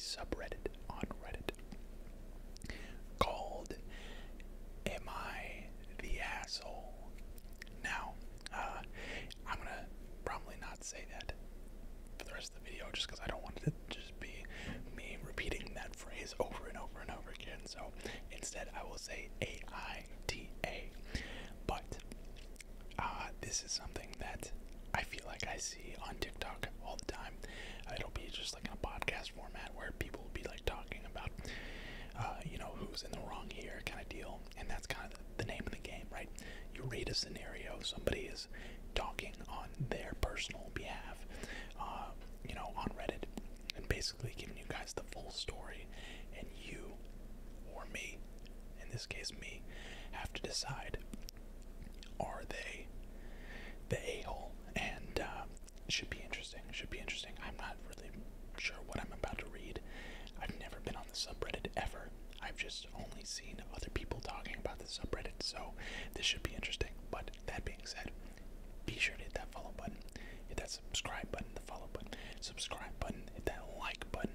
subreddit on Reddit called Am I the Asshole? Now, I'm gonna probably not say that for the rest of the video just because I don't want it to just be me repeating that phrase over and over and over again. So instead, I will say AITA. But this is something that I feel like I see on TikTok all the time. It'll be just like in a podcast format where people will be like talking about, who's in the wrong here kind of deal. And that's kind of the name of the game, right? You read a scenario, somebody is talking on their personal behalf, on Reddit, and basically giving you guys the full story, and you, or me, in this case me, have to decide, are they the a-hole? And should be interesting. I'm not really sure what I'm about to read. I've never been on the subreddit ever. I've just only seen other people talking about the subreddit, so this should be interesting. But that being said, be sure to hit that follow button, hit that subscribe button, the follow button, subscribe button, hit that like button.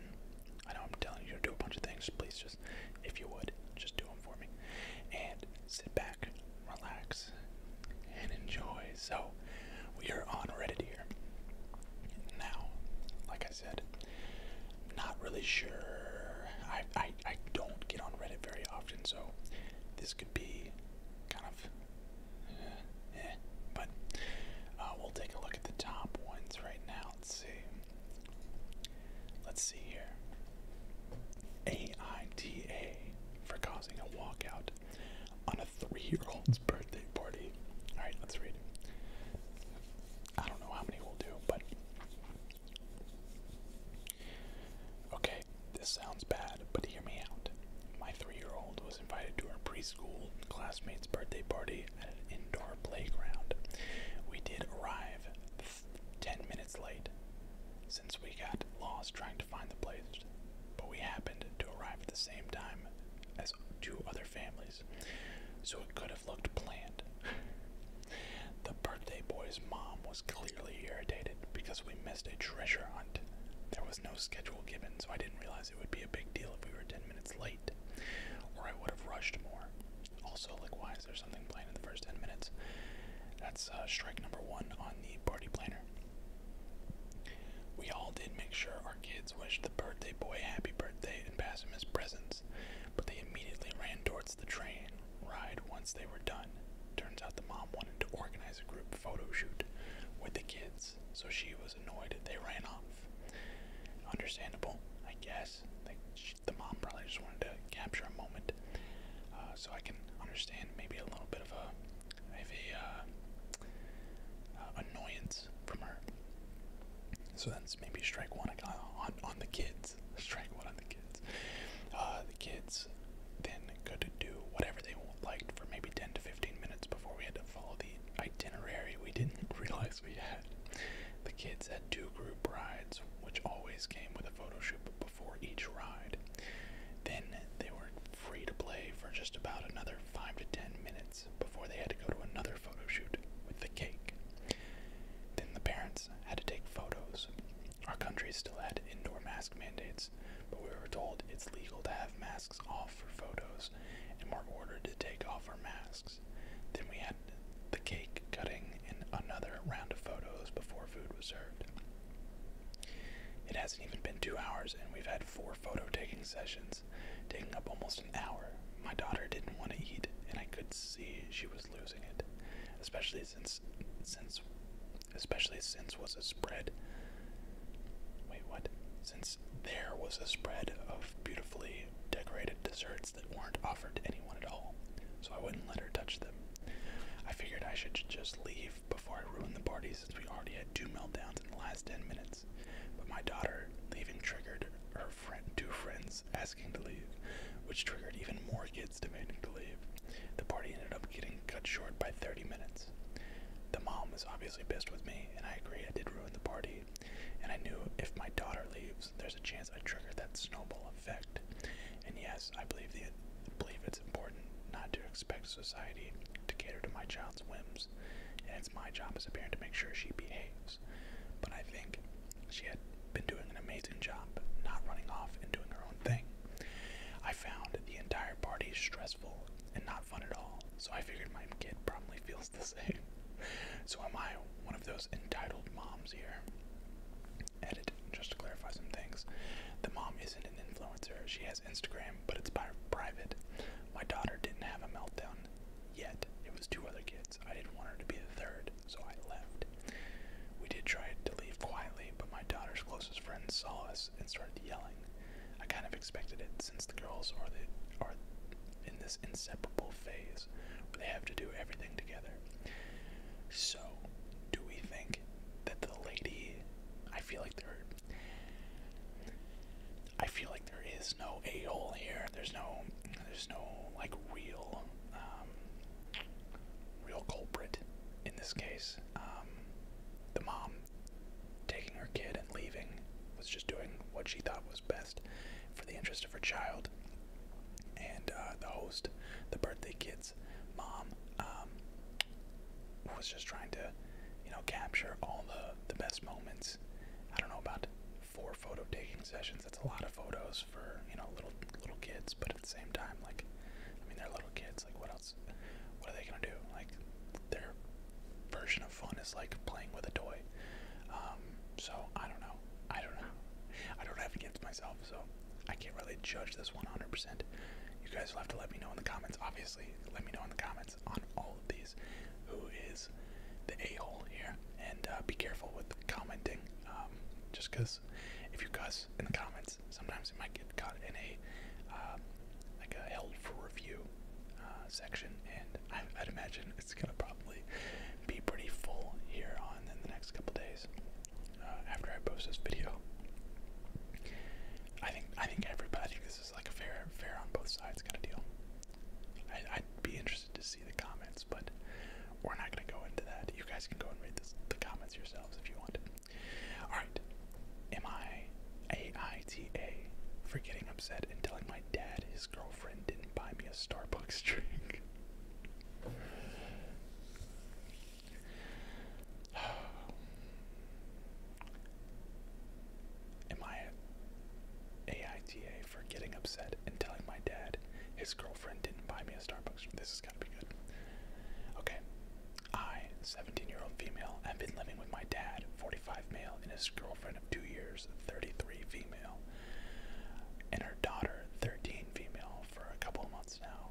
I know I'm telling you to do a bunch of things. Please just, if you would, just do them for me. And sit back, relax, and enjoy. So, we are on Reddit here. Now, like I said, not really sure. I don't get on Reddit very often, so this could be kind of but we'll take a look at the top ones right now. Let's see here. AITA for causing a walkout on a 3-year-old's birthday party. Alright, let's read. I don't know how many we'll do, but okay, this sounds bad, but hear me out. My 3-year-old was invited to our preschool classmate's birthday party at an indoor playground. We did arrive 10 minutes late, since we got lost trying to find the place, but we happened to arrive at the same time as 2 other families, so it could have looked planned. The birthday boy's mom was clearly irritated because we missed a treasure hunt. There was no schedule given, so I didn't realize it would be a big deal if we were 10 minutes late, or I would have rushed more. Also, like, why is there something planned in the first 10 minutes? That's strike number 1 on the party planner. We all did make sure our kids wished the birthday boy happy birthday and passed him his presents, but they immediately ran towards the train ride once they were done. Turns out the mom wanted to organize a group photo shoot with the kids, so she was annoyed they ran off. Understandable, I guess. The mom probably just wanted to capture a moment, so I can understand maybe a little bit of a annoyance from her. So that's maybe strike 1 on the kids. Strike 1 on the kids. The kids then could do whatever they liked for maybe 10 to 15 minutes before we had to follow the itinerary we didn't realize we had. The kids had 2 group rides, which always came with a photo shoot before each ride. Then they were free to play for just about another 5 to 10 minutes before they had to go to another photo shoot with the cake. Then the parents had to take photos. Our country still had indoor mask mandates, but we were told it's legal to have masks off for photos, and were ordered to take off our masks. Then we had the cake cutting and another round of photos before food was served. It hasn't even been 2 hours, and we've had 4 photo taking sessions, taking up almost an hour. My daughter didn't want to eat, and I could see she was losing it, especially since was a spread. Wait, what? Since there was a spread of beautifully decorated desserts that weren't offered to anyone at all, so I wouldn't let her touch them. I figured I should just leave before I ruined the party, since we already had 2 meltdowns in the last 10 minutes. But my daughter leaving triggered her 2 friends asking to leave, which triggered even more kids demanding to leave. The party ended up getting cut short by 30 minutes. The mom was obviously pissed with me, and I agree I did ruin the party, and I knew if my daughter leaves, there's a chance I trigger that snowball effect. And yes, I believe it's important not to expect society to cater to my child's whims, and it's my job as a parent to make sure she behaves. But I think she had been doing an amazing job not running off and doing started yelling. I kind of expected it since the girls are in this inseparable phase where they have to do everything together. So, do we think that the lady? I feel like there is no a-hole here. There's no like real culprit in this case. The mom taking her kid and leaving was just doing what she thought was best for the interest of her child. And the host, the birthday kid's mom, was just trying to, capture all the best moments. I don't know about 4 photo taking sessions. That's a lot of photos for, little kids, but at the same time, like, I mean, they're little kids. Like, what else? What are they gonna do? Like, their version of fun is like playing with a toy. So I don't know. I don't have kids myself, so I can't really judge this 100%. You guys will have to let me know in the comments. Obviously, let me know in the comments on all of these who is the a-hole here, and be careful with commenting. Just because if you cuss in the comments, sometimes it might get caught in a like a held for review section, and I'd imagine it's gonna probably be pretty full here on in the next couple days after I post this video. I think this is like a fair on both sides kind of deal. I'd be interested to see the comments, but we're not gonna go into that. You guys can go and read the comments yourselves if you want. All right, am I AITA for getting upset and telling my dad his girlfriend didn't buy me a Starbucks drink? Am I AITA for getting upset and telling my dad his girlfriend didn't buy me a Starbucks drink? This has got to be good. Okay. I, 17-year-old female, have been living with my dad, 45 male, and his girlfriend of 2 years, 33 female, and her daughter, 13 female, for a couple of months now,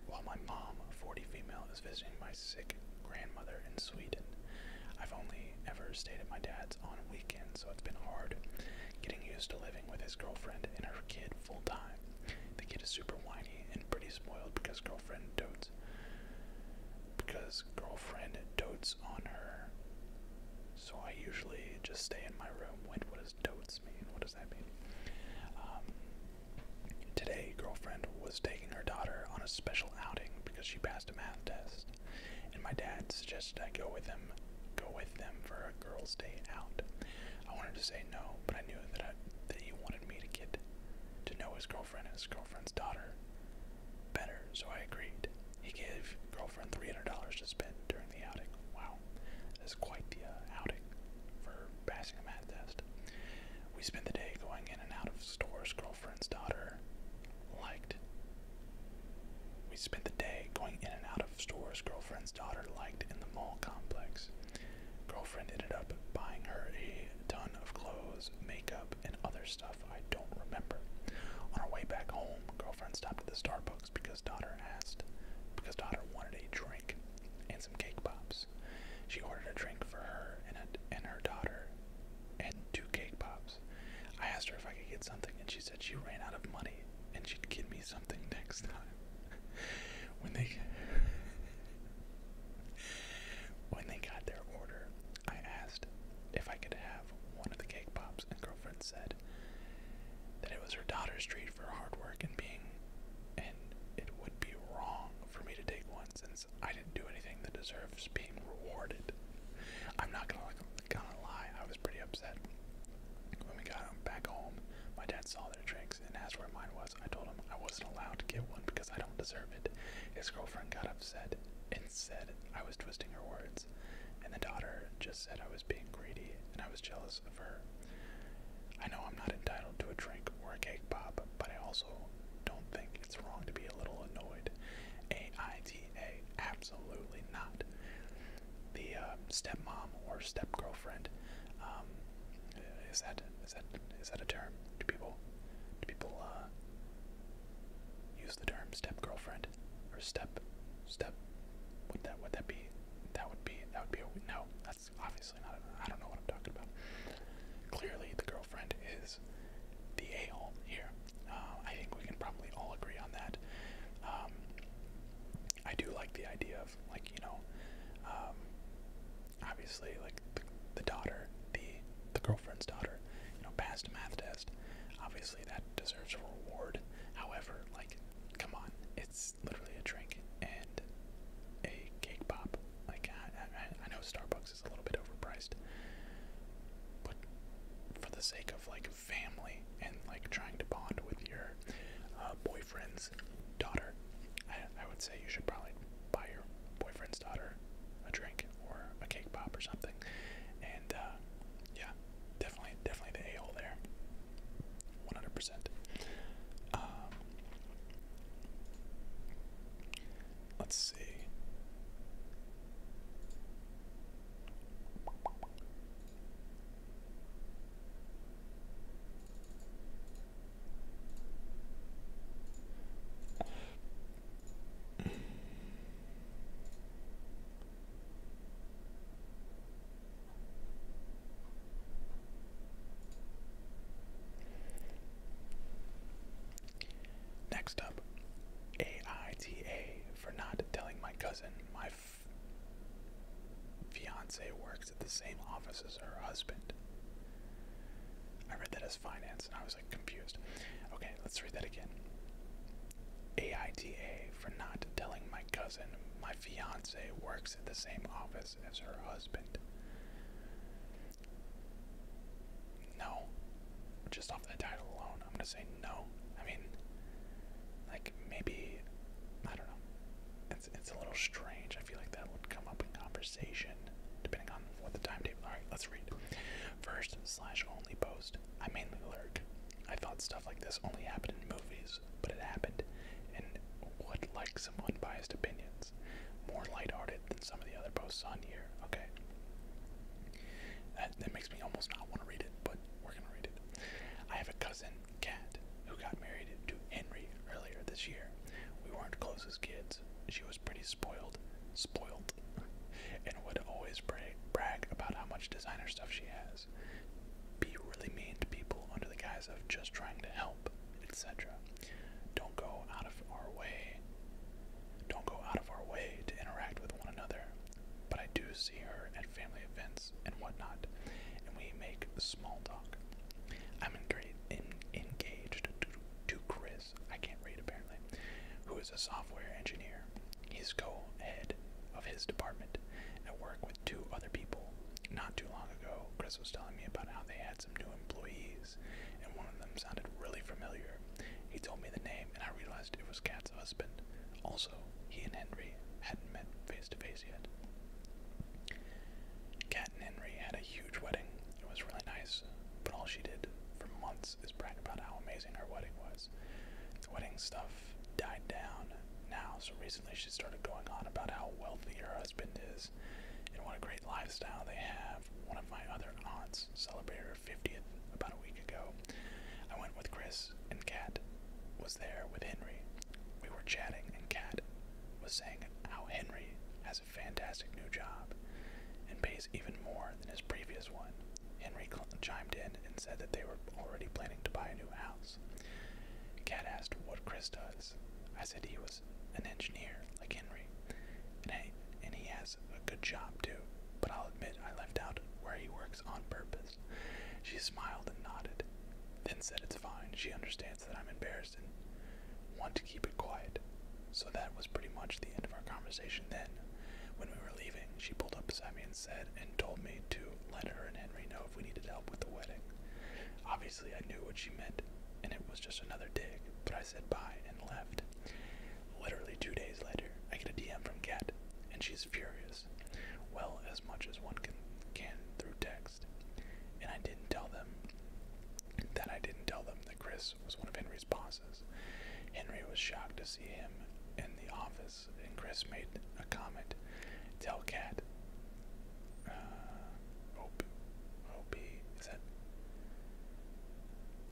while my mom, 40 female, is visiting my sick grandmother in Sweden. I've only ever stayed at my dad's on weekends, so it's been hard getting used to living with his girlfriend and her kid full time. The kid is super whiny and pretty spoiled because girlfriend dotes on her. So I usually just stay in my room. What does dotes mean? What does that mean? Today, girlfriend was taking her daughter on a special outing because she passed a math test, and my dad suggested I go with them for a girls' day out. I wanted to say no, but I knew that he wanted me to get to know his girlfriend and his girlfriend's daughter better, so I agreed. He gave girlfriend $300 to spend during the outing. Wow, that's quite the outing for passing a math test. We spent the day going in and out of stores girlfriend's daughter liked. In the mall complex. Girlfriend ended up buying her a ton of clothes, makeup, and other stuff I don't remember. On our way back home, girlfriend stopped at the Starbucks because daughter wanted a drink and some cake pops. She ordered a drink for her and her daughter and 2 cake pops. I asked her if I could get something, and she said she ran out of money and she'd give me something next time. When they got their order, I asked if I could have one of the cake pops, and girlfriend said that it was her daughter's treat for hard work and it would be wrong for me to take one since I didn't do anything that deserves being rewarded. I'm not gonna lie, I was pretty upset. When we got back home, my dad saw their drinks and asked where mine was. I told him I wasn't allowed to get one because I don't deserve it. His girlfriend got upset and said I was twisting her words, and the daughter just said I was being greedy and I was jealous of her. I know I'm not entitled to a drink or a cake pop, but I also don't think it's wrong to be a little annoyed. AITA, absolutely not. The stepmom or step-girlfriend, is that a term? Do people use the term step-girlfriend or step? Would that be? That would be no. That's obviously not. I don't know what I'm talking about. Clearly, the girlfriend is obviously, like, the daughter, the girlfriend's daughter, passed a math test. Obviously, that deserves a reward. However, like, come on, it's literally a drink and a cake pop. Like, I know Starbucks is a little bit overpriced, but for the sake of, like, family and, like, trying to bond with your boyfriend's daughter, I would say you should probably buy your boyfriend's daughter a drink or a cake pop or something. And yeah, definitely the a-hole there, 100%. Let's see. Next up, AITA for not telling my cousin my fiance works at the same office as her husband. I read that as finance and I was like confused. Okay, let's read that again. AITA for not telling my cousin my fiance works at the same office as her husband. No. Just off the title alone, I'm gonna say no. I mean, like, maybe, I don't know. It's a little strange. I feel like that would come up in conversation, depending on what the timetable. Alright, let's read. First/only post. I mainly lurk. I thought stuff like this only happened in movies, but it happened, and would like some unbiased opinions. More lighthearted than some of the other posts on here. Okay. That makes me almost not want to read it, but we're gonna read it. I have a cousin, Kat, who got married to Henry earlier this year. We weren't close as kids. She was pretty spoiled, and would always brag about how much designer stuff she has. Be really mean to people under the guise of just trying to help, etc. Don't go out of our way to interact with one another. But I do see her at family events and whatnot, and we make small talk. I'm engaged to Chris, I can't read apparently, who is a software engineer. He's co-head of his department and work with 2 other people. Not too long ago, Chris was telling me about how they had some new employees, and one of them sounded really familiar. He told me the name, and I realized it was Kat's husband. Also, he and Henry hadn't met face to face yet. Kat and Henry had a huge wedding. It was really nice, but all she did for months is brag about how amazing her wedding was. The wedding stuff died down now, so recently she started going on about how wealthy her husband is and what a great lifestyle they have. One of my other aunts celebrated her 50th about a week ago. I went with Chris, and Kat was there with Henry. We were chatting, and Kat was saying how Henry has a fantastic new job and pays even more than his previous one. Henry chimed in and said that they were already planning to buy a new house. Kat asked what Chris does. I said he was an engineer like Henry, and he has a good job too, but I'll admit I left out where he works on purpose. She smiled and nodded, then said it's fine. She understands that I'm embarrassed and want to keep it quiet. So that was pretty much the end of our conversation then. When we were leaving, she pulled up beside me and told me to let her and Henry know if we needed help with the wedding. Obviously, I knew what she meant, and it was just another dig, but I said bye and left. Literally 2 days later, I get a DM from Kat, and she's furious. Well, as much as one can through text. And I didn't tell them that Chris was one of Henry's bosses. Henry was shocked to see him in the office, and Chris made a comment. Tell Kat, OP, is that,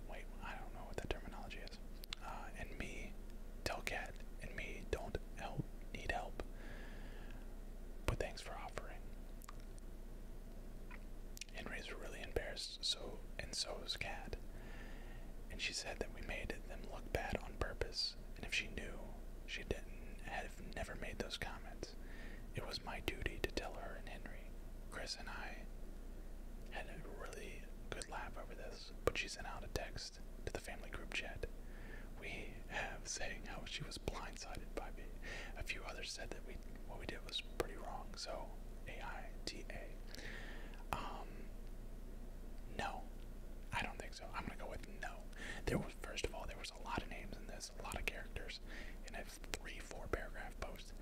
wait, I don't know what that terminology is. And me, tell Kat and me don't need help, but thanks for offering. Henry's really embarrassed, so is Kat. And she said that we made them look bad on purpose, and if she knew, she didn't have never made those comments. It was my duty to tell her and Henry. Chris and I had a really good laugh over this, but she sent out a text to the family group chat. We have saying how she was blindsided by me. A few others said that what we did was pretty wrong. So AITA. No, I don't think so. I'm gonna go with no. First of all, there was a lot of names in this, a lot of characters in a 3-4 paragraph post.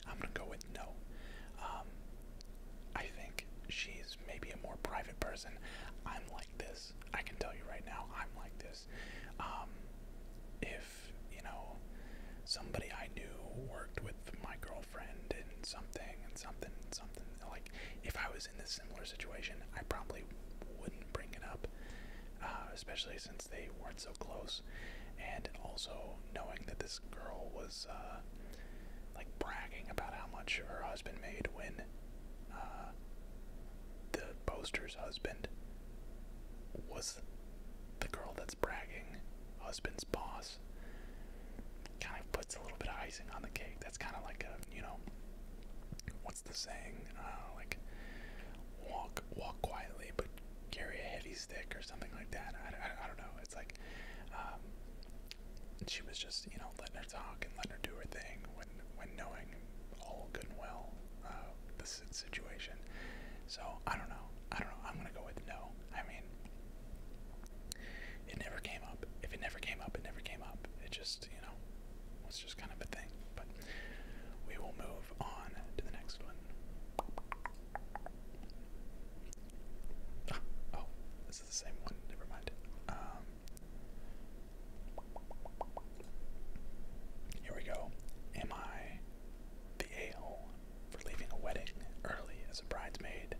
I'm gonna go with no. I think she's maybe a more private person. I'm like this. I can tell you right now, I'm like this. If, somebody I knew worked with my girlfriend and something, like, if I was in this similar situation, I probably wouldn't bring it up, especially since they weren't so close, and also knowing that this girl was, like, bragging about how much her husband made when, the poster's husband was the girl that's bragging, husband's boss, kind of puts a little bit of icing on the cake. That's kind of like a, what's the saying? Like, walk quietly, but carry a heavy stick or something like that. I don't know. It's like, she was just, letting her talk and letting her do her thing when knowing all good and well, the situation. So, I don't know. I'm gonna go with no. I mean, it never came up. If it never came up, it never came up. It just, was just kind of a thing. But we will move on to the next one. Oh, this is the same one. Never mind. Here we go. Am I the a-hole for leaving a wedding early as a bridesmaid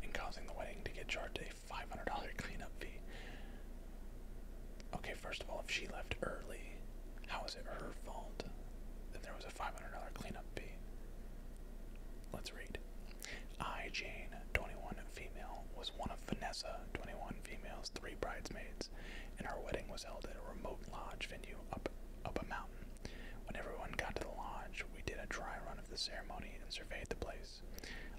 and causing the wedding to get charged a $500 cleanup fee? Okay, first of all, if she left early, how is it her fault that there was a $500 cleanup fee? Let's read. I, Jane, 21, female, was one of Vanessa, 21, female's 3 bridesmaids, and our wedding was held at a remote lodge venue up a mountain. When everyone got to the lodge, we did a dry run of the ceremony and surveyed the place.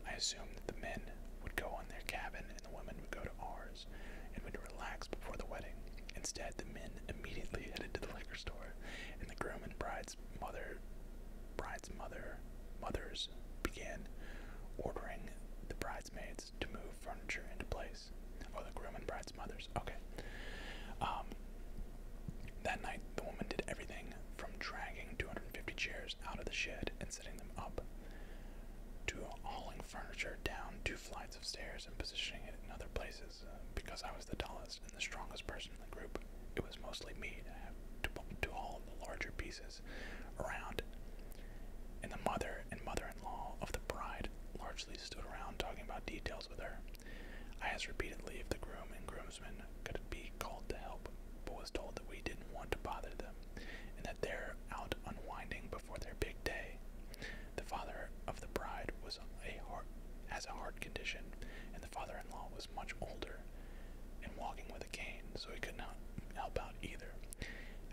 I assumed that the men would go on their cabin and the women would go to ours, and we'd relax before the wedding. Instead, the men immediately headed to the liquor store, and the groom and bride's mothers began ordering the bridesmaids to move furniture into place. Oh, the groom and bride's mothers. Okay. That night, the woman did everything from dragging 250 chairs out of the shed and setting them up, to hauling furniture down 2 flights of stairs and positioning it in other places. Because I was the tallest and the strongest person in the group, it was mostly me to haul the larger pieces around, and the mother and mother-in-law of the bride largely stood around talking about details with her. I asked repeatedly if the groom and groomsmen could be called to help, but was told that we didn't want to bother them, and that they're out unwinding before their big day. The father of the bride has a heart condition, and the father-in-law was much older and walking with a cane, so he could not help out either.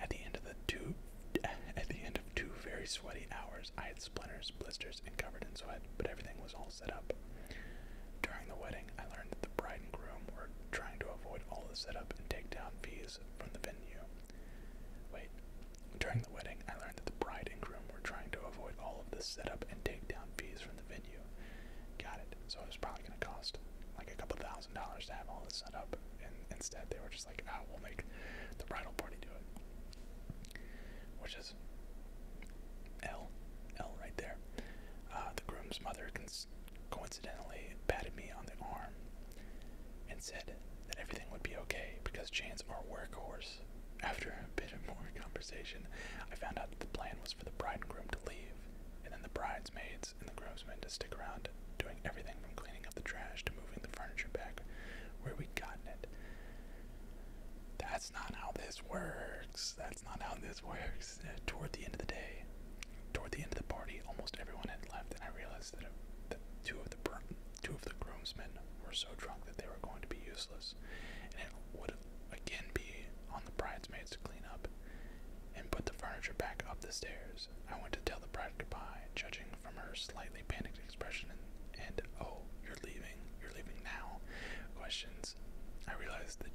At the end of 2 very sweaty hours, I had splinters, blisters, and covered in sweat, but everything was all set up. During the wedding, I learned that the bride and groom were trying to avoid all the setup and takedown fees from the venue. During the wedding, I learned that the bride and groom were trying to avoid all of the setup and takedown fees from the venue. Got it. So it was probably going to cost like a couple $1,000s to have all this set up, and instead they were just like, we'll make the bridal party do it. Which is L right there. The groom's mother coincidentally patted me on the arm and said that everything would be okay because Jane's our workhorse. After a bit of more conversation, I found out that the plan was for the bride and groom to leave, and then the bridesmaids and the groomsmen to stick around, doing everything from cleaning up the trash to moving the furniture back where we'd gotten it. That's not how this works. Toward the end of the day, toward the end of the party, almost everyone had left, and I realized that two of the groomsmen were so drunk that they were going to be useless, and it would again be on the bridesmaids to clean up and put the furniture back up the stairs. I went to tell the bride goodbye, judging from her slightly panicked expression and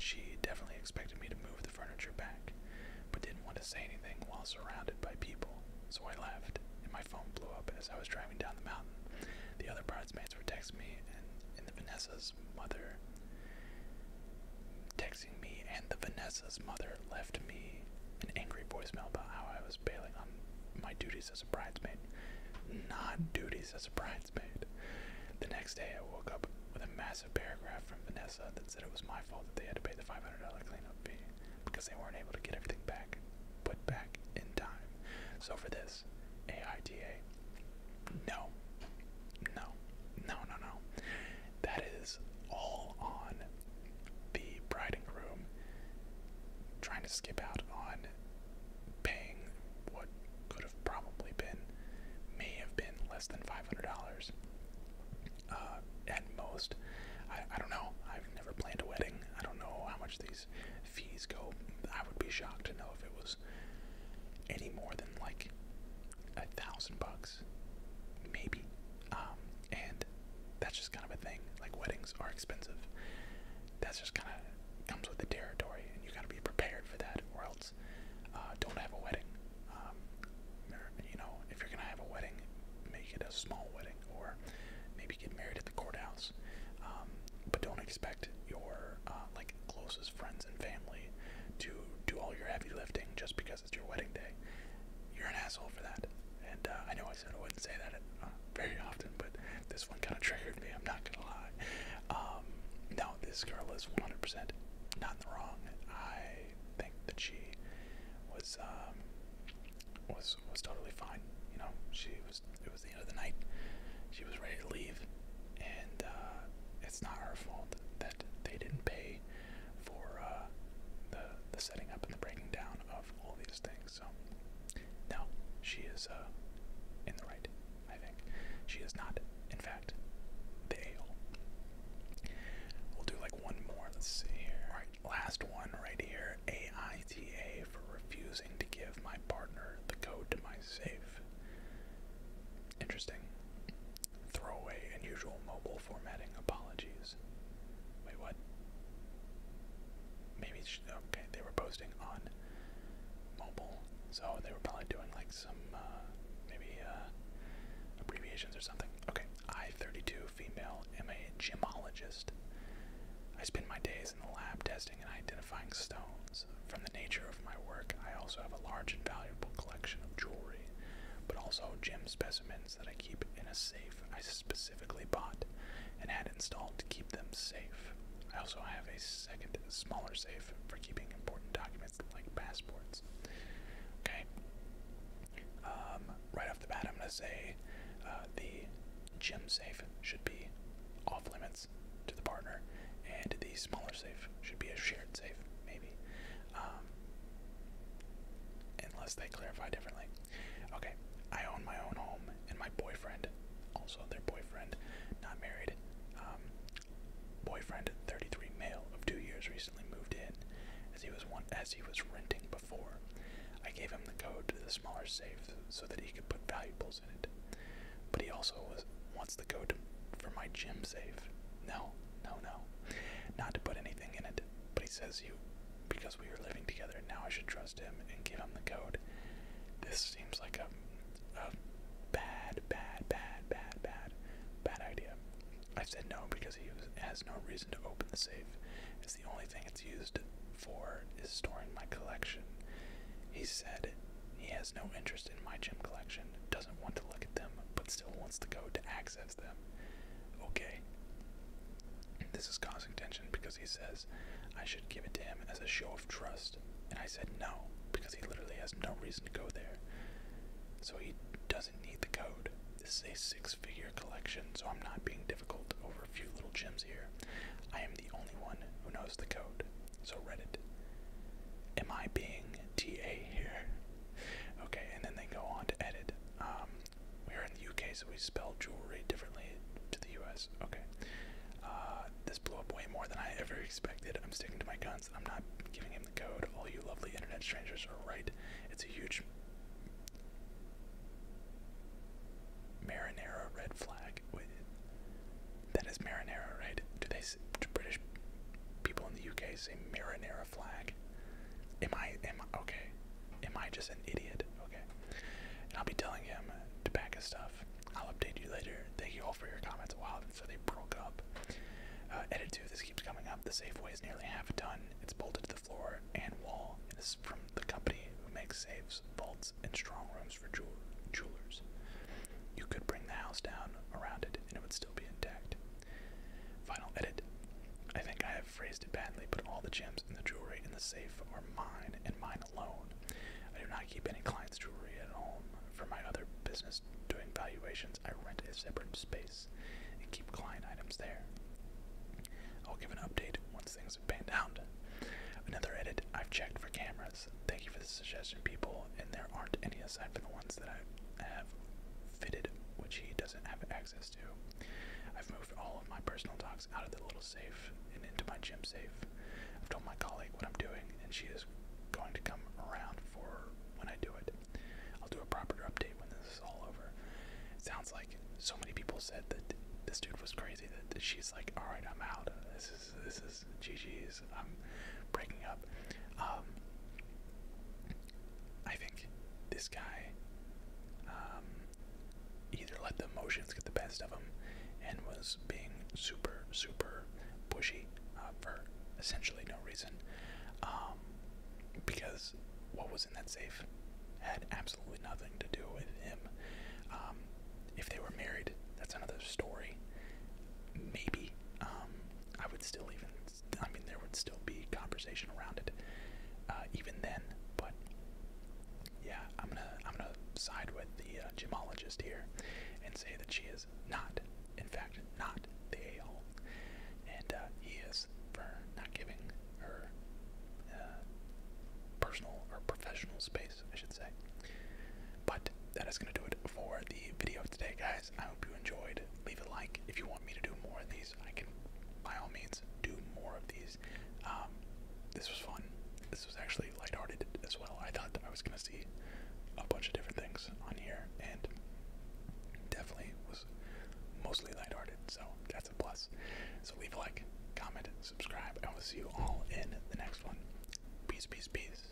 She definitely expected me to move the furniture back, but didn't want to say anything while surrounded by people, so I left, and my phone blew up as I was driving down the mountain. The other bridesmaids were texting me, and the Vanessa's mother left me an angry voicemail about how I was bailing on my duties as a bridesmaid. Not duties as a bridesmaid. The next day I woke up with a massive paragraph from Vanessa that said it was my fault that they had to pay the $500 cleanup fee because they weren't able to get everything put back in time. So for this, AITA, no. That is all on the bride and groom trying to skip out on paying what could have probably been, may have been less than $500 at most. I don't know. I've never planned a wedding. I don't know how much these fees go. I would be shocked to know if it was any more than like $1,000, maybe. And that's just kind of a thing. Like, weddings are expensive. That's just kind of comes with the territory, and you got to be prepared for that, or else don't have a wedding. You know, if you're gonna have a wedding, make it a small wedding, or maybe get married at the courthouse. But don't expect your like closest friends and family to do all your heavy lifting just because it's your wedding day. You're an asshole for that. And I know I said I wouldn't say that very often, but this one kind of triggered me, I'm not gonna lie. No, this girl is 100% not in the wrong. I think that she was totally fine. You know, it was the end of the night. She was ready to leave, and it's not her fault that they didn't pay for the setting up and the breaking down of all these things. So no, she is in the right, I think. She is not, in fact, the a-hole. We'll do like one more. Let's see here. Alright, last one right here. AITA for refusing to give my partner the code to my safe. Interesting. Throwaway unusual mobile formatting apologies. Wait, what? Maybe, okay, they were posting on mobile, so they were probably doing like some, maybe, abbreviations or something. Okay, I, 32, female, am a gemologist. I spend my days in the lab testing and identifying stones. From the nature of my work, I also have a large and valuable collection of jewelry, but also gem specimens that I keep in a safe I specifically bought and had installed to keep them safe. I also have a second, smaller safe for keeping important documents like passports. Okay. Right off the bat, I'm going to say the gem safe should be off limits to the partner, and the smaller safe should be a shared safe, maybe. Unless they clarify differently. Okay, I own my own home, and my boyfriend, also their boyfriend, not married, boyfriend, 33, male of 2 years, recently moved in, as he was renting before. I gave him the code to the smaller safe so that he could put valuables in it. But he also wants the code for my gem safe. No. Not to put anything in it, but he says because we are living together, now I should trust him and give him the code. This seems like a bad idea. I said no because he has no reason to open the safe, as the only thing it's used for is storing my collection. He said he has no interest in my gem collection, doesn't want to look at them, but still wants the code to access them. Okay. This is causing tension because he says I should give it to him as a show of trust, and I said no because he literally has no reason to go there. So he doesn't need the code. This is a 6-figure collection, so I'm not being difficult over a few little gems here. I am the only one who knows the code. So Reddit, am I being TA here? Okay, and then they go on to edit. We're in the UK, so we spell jewelry differently to the US. Okay. This blew up way more than I ever expected. I'm sticking to my guns. I'm not giving him the code. All you lovely internet strangers are right. It's a huge marinara red flag. Wait, that is marinara, right? Do British people in the UK raise a marinara flag. Okay? Am I just an idiot? Okay. And I'll be telling him to pack his stuff. I'll update you later. Thank you all for your comments. Wow, so they broke up. Edit 2, this keeps coming up. The safe weighs nearly half a ton. It's bolted to the floor and wall. And this is from the company who makes safes, vaults, and strong rooms for jewelers. You could bring the house down around it and it would still be intact. Final edit. I think I have phrased it badly, but all the gems and the jewelry in the safe are mine and mine alone. I do not keep any clients' jewelry at home. For my other business doing valuations, I rent a separate space and keep client items there. I'll give an update once things have panned out. Another edit, I've checked for cameras. Thank you for the suggestion, people, and there aren't any aside from the ones that I have fitted, which he doesn't have access to. I've moved all of my personal docs out of the little safe and into my gym safe. I've told my colleague what I'm doing, and she is going to come around for when I do it. I'll do a proper update when this is all over. It sounds like so many people said that this dude was crazy, that she's like, alright, I'm out. This is GG's. I'm breaking up. I think this guy either let the emotions get the best of him and was being super, super pushy for essentially no reason. Because what was in that safe had absolutely nothing to do with him. If they were married, that's another story. Maybe I would still there would still be conversation around it even then. But yeah, I'm gonna side with the gemologist here and say that she is not, in fact, not the a-hole, and he is for not giving her personal or professional space, I should say. But that is going to do it for the video today, guys. I hope you enjoyed. Leave a like if you want me to do more of these. I can, by all means, do more of these. This was fun. This was actually lighthearted as well. I thought that I was going to see a bunch of different things on here, and definitely was mostly lighthearted, so that's a plus. So leave a like, comment, subscribe, and I will see you all in the next one. Peace, peace, peace.